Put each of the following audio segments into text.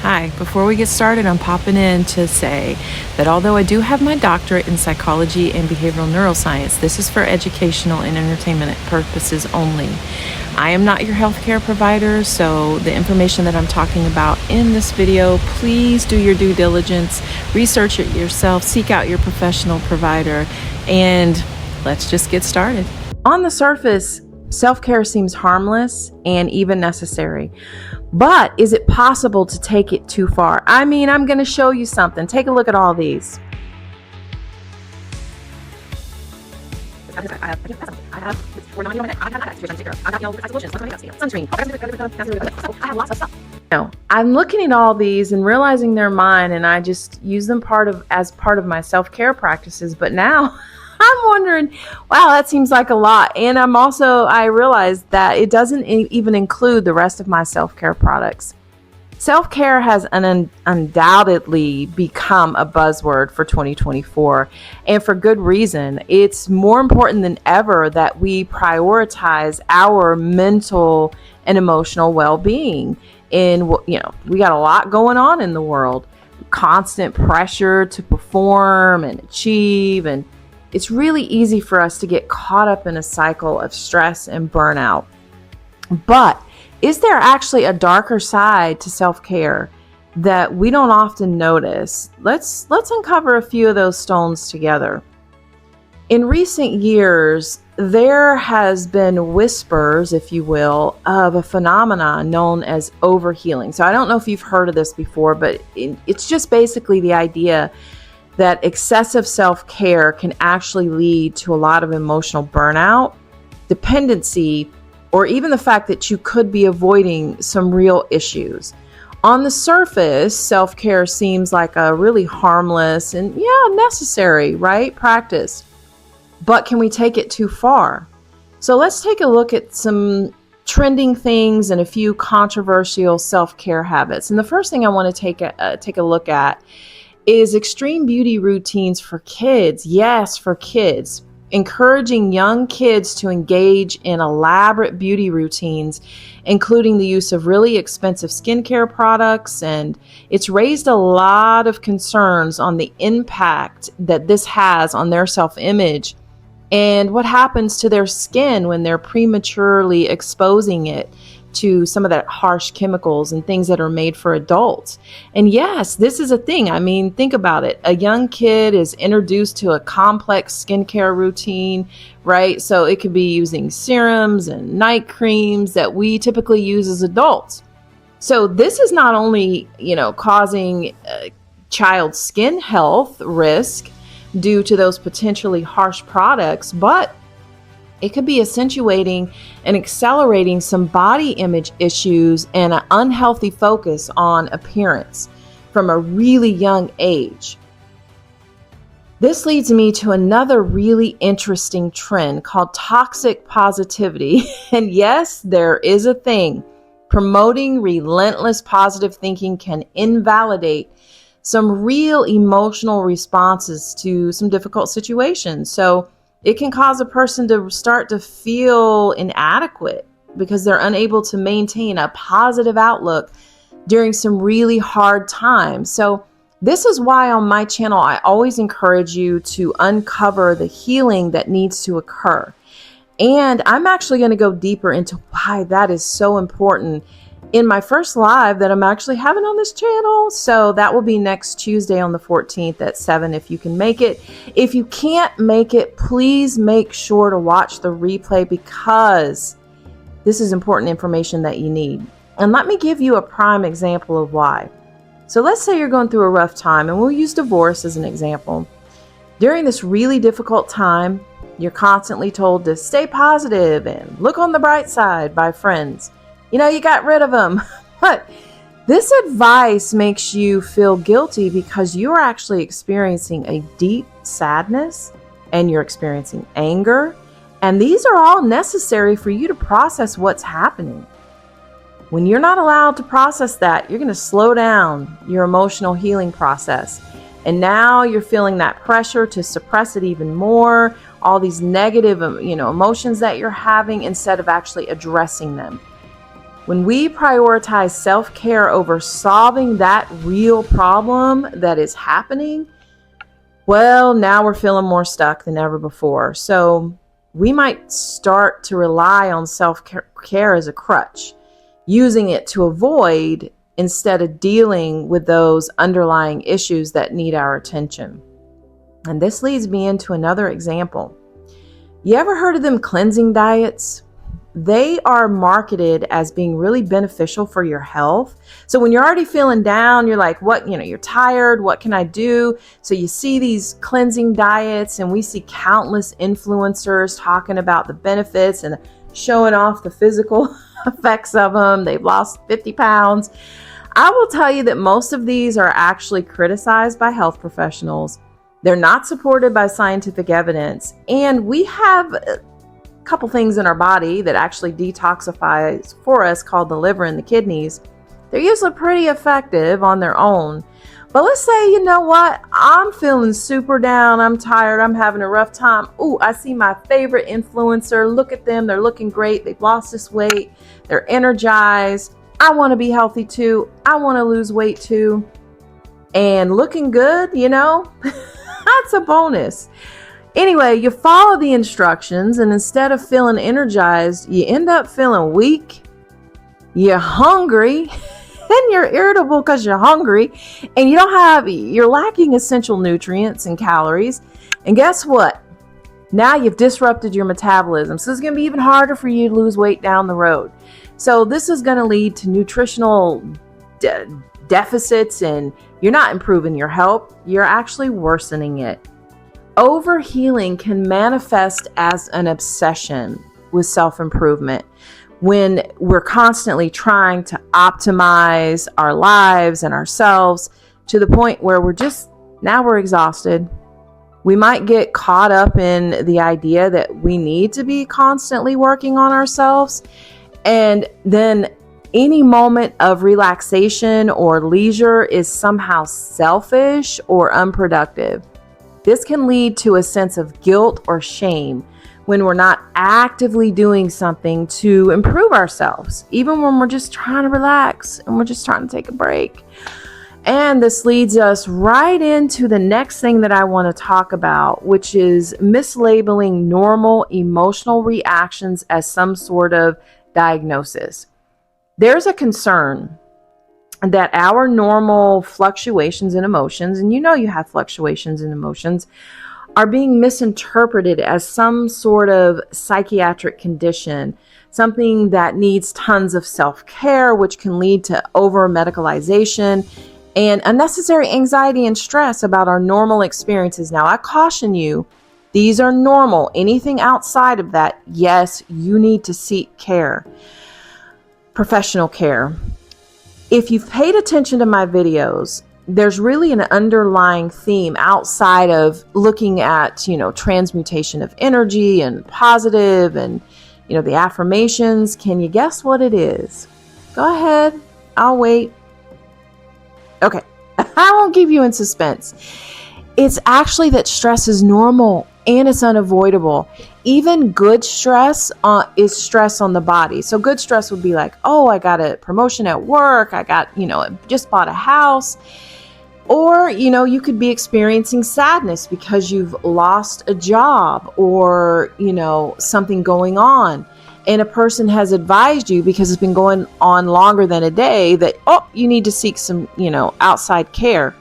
Hi, before we get started, I'm popping in to say that although I do have my doctorate in psychology and behavioral neuroscience, this is for educational and entertainment purposes only. I am not your healthcare provider, so the information that I'm talking about in this video, please do your due diligence, research it yourself, seek out your professional provider, and let's just get started. On the surface, self-care seems harmless and even necessary. But is it possible to take it too far? I'm going to show you something. Take a look at all these. I'm looking at all these and realizing they're mine, and I just use them as part of my self-care practices. But now I'm wondering, wow, that seems like a lot. And I realized that it doesn't even include the rest of my self-care products. Self-care has undoubtedly become a buzzword for 2024, and for good reason. It's more important than ever that we prioritize our mental and emotional well-being. And, we got a lot going on in the world, constant pressure to perform and achieve, and it's really easy for us to get caught up in a cycle of stress and burnout. But is there actually a darker side to self-care that we don't often notice? Let's uncover a few of those stones together. In recent years, there has been whispers, if you will, of a phenomenon known as overhealing. So I don't know if you've heard of this before, but it's just basically the idea that excessive self-care can actually lead to a lot of emotional burnout, dependency, or even the fact that you could be avoiding some real issues. On the surface, self-care seems like a really harmless and necessary, right, practice. But can we take it too far? So let's take a look at some trending things and a few controversial self-care habits. And the first thing I want to take a look at is extreme beauty routines for kids. Yes, for kids. Encouraging young kids to engage in elaborate beauty routines, including the use of really expensive skincare products. And it's raised a lot of concerns on the impact that this has on their self-image and what happens to their skin when they're prematurely exposing it to some of that harsh chemicals and things that are made for adults. And yes, this is a thing. Think about it. A young kid is introduced to a complex skincare routine, right? So it could be using serums and night creams that we typically use as adults. So this is not only, causing child skin health risk due to those potentially harsh products, but it could be accentuating and accelerating some body image issues and an unhealthy focus on appearance from a really young age. This leads me to another really interesting trend called toxic positivity. And yes, there is a thing. Promoting relentless positive thinking can invalidate some real emotional responses to some difficult situations. So it can cause a person to start to feel inadequate because they're unable to maintain a positive outlook during some really hard times. So this is why on my channel, I always encourage you to uncover the healing that needs to occur. And I'm actually going to go deeper into why that is so important in my first live that I'm actually having on this channel. So that will be next Tuesday on the 14th at 7 if you can make it. If you can't make it, please make sure to watch the replay because this is important information that you need. And let me give you a prime example of why. So let's say you're going through a rough time, and we'll use divorce as an example. During this really difficult time, you're constantly told to stay positive and look on the bright side by friends. You got rid of them. But this advice makes you feel guilty because you're actually experiencing a deep sadness and you're experiencing anger. And these are all necessary for you to process what's happening. When you're not allowed to process that, you're going to slow down your emotional healing process. And now you're feeling that pressure to suppress it even more, all these negative, emotions that you're having instead of actually addressing them. When we prioritize self-care over solving that real problem that is happening, well, now we're feeling more stuck than ever before. So we might start to rely on self-care as a crutch, using it to avoid instead of dealing with those underlying issues that need our attention. And this leads me into another example. You ever heard of them cleansing diets? They are marketed as being really beneficial for your health. So when you're already feeling down, you're like, you're tired, what can I do? So you see these cleansing diets, and we see countless influencers talking about the benefits and showing off the physical effects of them. They've lost 50 pounds. I will tell you that most of these are actually criticized by health professionals. They're not supported by scientific evidence. And we have couple things in our body that actually detoxifies for us called the liver and the kidneys. They're usually pretty effective on their own. But let's say, you know what? I'm feeling super down. I'm tired. I'm having a rough time. Ooh, I see my favorite influencer. Look at them. They're looking great. They've lost this weight. They're energized. I want to be healthy too. I want to lose weight too. And looking good, that's a bonus. Anyway, you follow the instructions, and instead of feeling energized, you end up feeling weak, you're hungry, and you're irritable because you're hungry, and you're lacking essential nutrients and calories. And guess what? Now you've disrupted your metabolism. So it's going to be even harder for you to lose weight down the road. So this is going to lead to nutritional deficits, and you're not improving your health. You're actually worsening it. Overhealing can manifest as an obsession with self-improvement when we're constantly trying to optimize our lives and ourselves to the point where we're exhausted. We might get caught up in the idea that we need to be constantly working on ourselves, and then any moment of relaxation or leisure is somehow selfish or unproductive. This can lead to a sense of guilt or shame when we're not actively doing something to improve ourselves, even when we're just trying to relax and we're just trying to take a break. And this leads us right into the next thing that I want to talk about, which is mislabeling normal emotional reactions as some sort of diagnosis. There's a concern that our normal fluctuations in emotions, and you have fluctuations in emotions, are being misinterpreted as some sort of psychiatric condition, something that needs tons of self-care, which can lead to over-medicalization and unnecessary anxiety and stress about our normal experiences. Now, I caution you, these are normal. Anything outside of that, yes, you need to seek care, professional care. If you've paid attention to my videos, there's really an underlying theme outside of looking at, transmutation of energy and positive and, the affirmations. Can you guess what it is? Go ahead. I'll wait. Okay. I won't keep you in suspense. It's actually that stress is normal and it's unavoidable. Even good stress is stress on the body. So good stress would be like, oh, I got a promotion at work. I got, just bought a house. Or, you could be experiencing sadness because you've lost a job or, something going on. And a person has advised you because it's been going on longer than a day that, you need to seek some, outside care.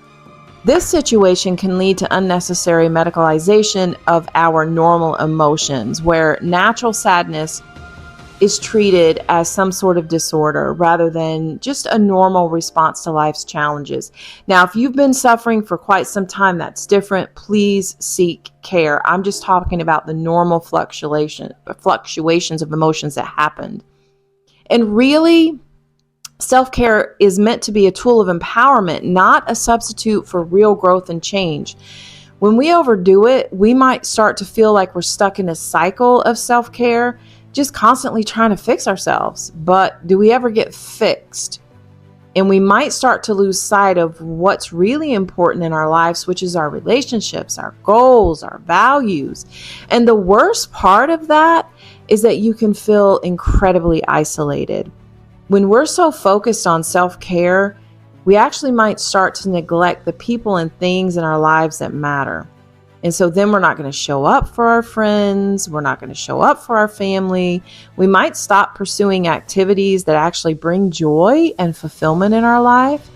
This situation can lead to unnecessary medicalization of our normal emotions, where natural sadness is treated as some sort of disorder rather than just a normal response to life's challenges. Now, if you've been suffering for quite some time, that's different. Please seek care. I'm just talking about the normal fluctuations of emotions that happened. And really, self-care is meant to be a tool of empowerment, not a substitute for real growth and change. When we overdo it, we might start to feel like we're stuck in a cycle of self-care, just constantly trying to fix ourselves. But do we ever get fixed? And we might start to lose sight of what's really important in our lives, which is our relationships, our goals, our values. And the worst part of that is that you can feel incredibly isolated. When we're so focused on self-care, we actually might start to neglect the people and things in our lives that matter. And so then we're not going to show up for our friends. We're not going to show up for our family. We might stop pursuing activities that actually bring joy and fulfillment in our life.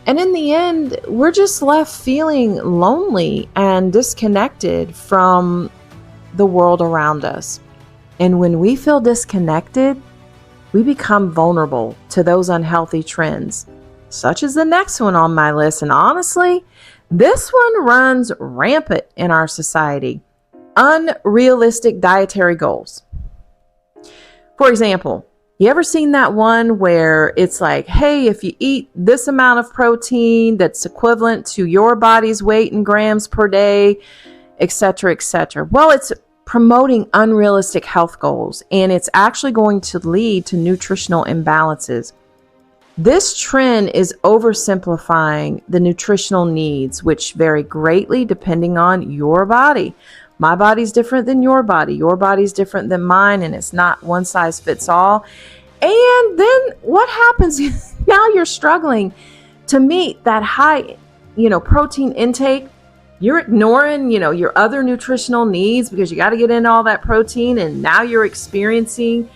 And in the end, we're just left feeling lonely and disconnected from the world around us. And when we feel disconnected, we become vulnerable to those unhealthy trends, such as the next one on my list. And honestly, this one runs rampant in our society: unrealistic dietary goals. For example, you ever seen that one where it's like, hey, if you eat this amount of protein that's equivalent to your body's weight in grams per day, etc., etc. Well, it's promoting unrealistic health goals, and it's actually going to lead to nutritional imbalances. This trend is oversimplifying the nutritional needs, which vary greatly depending on your body. My body's different than your body. Your body's different than mine, and it's not one size fits all. And then what happens now? You're struggling to meet that high, protein intake. You're ignoring, your other nutritional needs because you got to get in all that protein, and now you're experiencing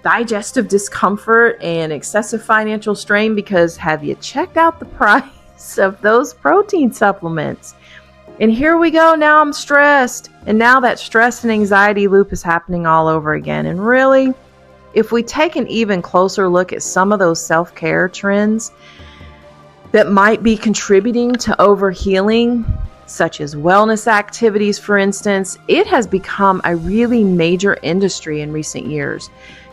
digestive discomfort and excessive financial strain because have you checked out the price of those protein supplements? And here we go. Now I'm stressed. And now that stress and anxiety loop is happening all over again. And really, if we take an even closer look at some of those self-care trends that might be contributing to overhealing, such as wellness activities, for instance, it has become a really major industry in recent years.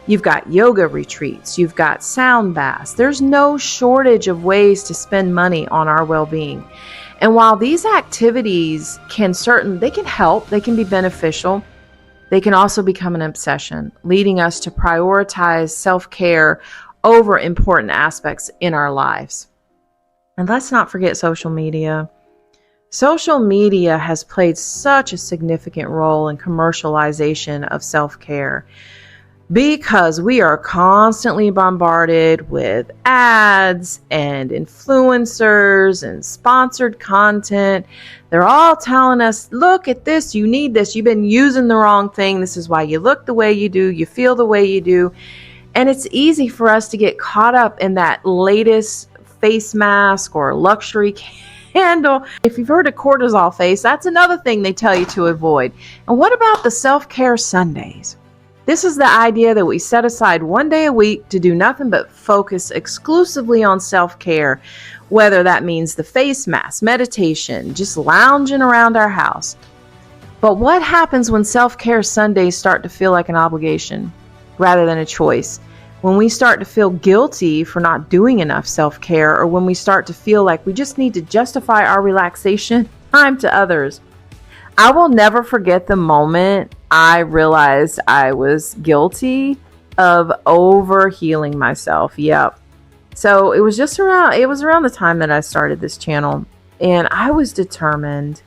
You've got yoga retreats, you've got sound baths. There's no shortage of ways to spend money on our well-being. And while these activities can help, they can be beneficial, they can also become an obsession, leading us to prioritize self-care over important aspects in our lives. And let's not forget social media. Social media has played such a significant role in commercialization of self-care because we are constantly bombarded with ads and influencers and sponsored content. They're all telling us, look at this, you need this, you've been using the wrong thing, this is why you look the way you do, you feel the way you do. And it's easy for us to get caught up in that latest face mask or luxury candle. If you've heard of cortisol face, that's another thing they tell you to avoid. And what about the self-care Sundays? This is the idea that we set aside one day a week to do nothing but focus exclusively on self-care, whether that means the face mask, meditation, just lounging around our house. But what happens when self-care Sundays start to feel like an obligation rather than a choice? When we start to feel guilty for not doing enough self-care, or when we start to feel like we just need to justify our relaxation time to others. I will never forget the moment I realized I was guilty of overhealing myself. Yep. So it was around the time that I started this channel, and I was determined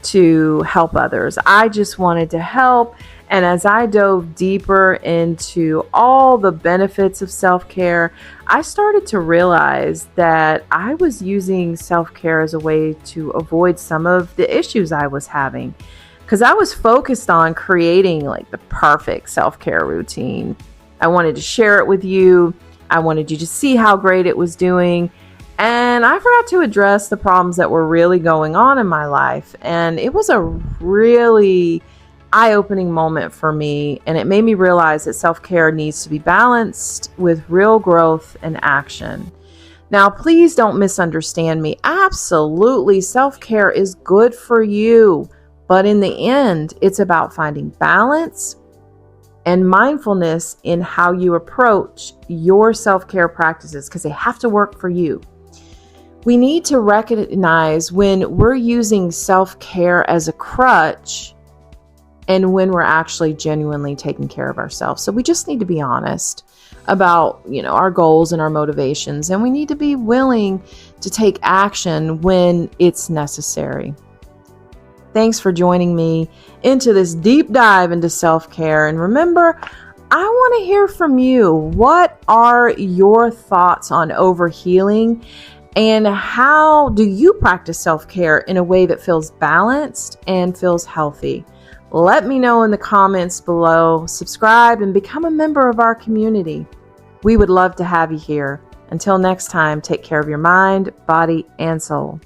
to help others. I just wanted to help. And as I dove deeper into all the benefits of self-care, I started to realize that I was using self-care as a way to avoid some of the issues I was having. Because I was focused on creating like the perfect self-care routine. I wanted to share it with you. I wanted you to see how great it was doing. And I forgot to address the problems that were really going on in my life. And it was a really eye-opening moment for me, and it made me realize that self-care needs to be balanced with real growth and action. Now, please don't misunderstand me. Absolutely, self-care is good for you, but in the end, it's about finding balance and mindfulness in how you approach your self-care practices, because they have to work for you. We need to recognize when we're using self-care as a crutch and when we're actually genuinely taking care of ourselves. So we just need to be honest about, our goals and our motivations, and we need to be willing to take action when it's necessary. Thanks for joining me into this deep dive into self-care. And remember, I want to hear from you. What are your thoughts on overhealing? And how do you practice self-care in a way that feels balanced and feels healthy? Let me know in the comments below. Subscribe and become a member of our community. We would love to have you here. Until next time, take care of your mind, body, and soul.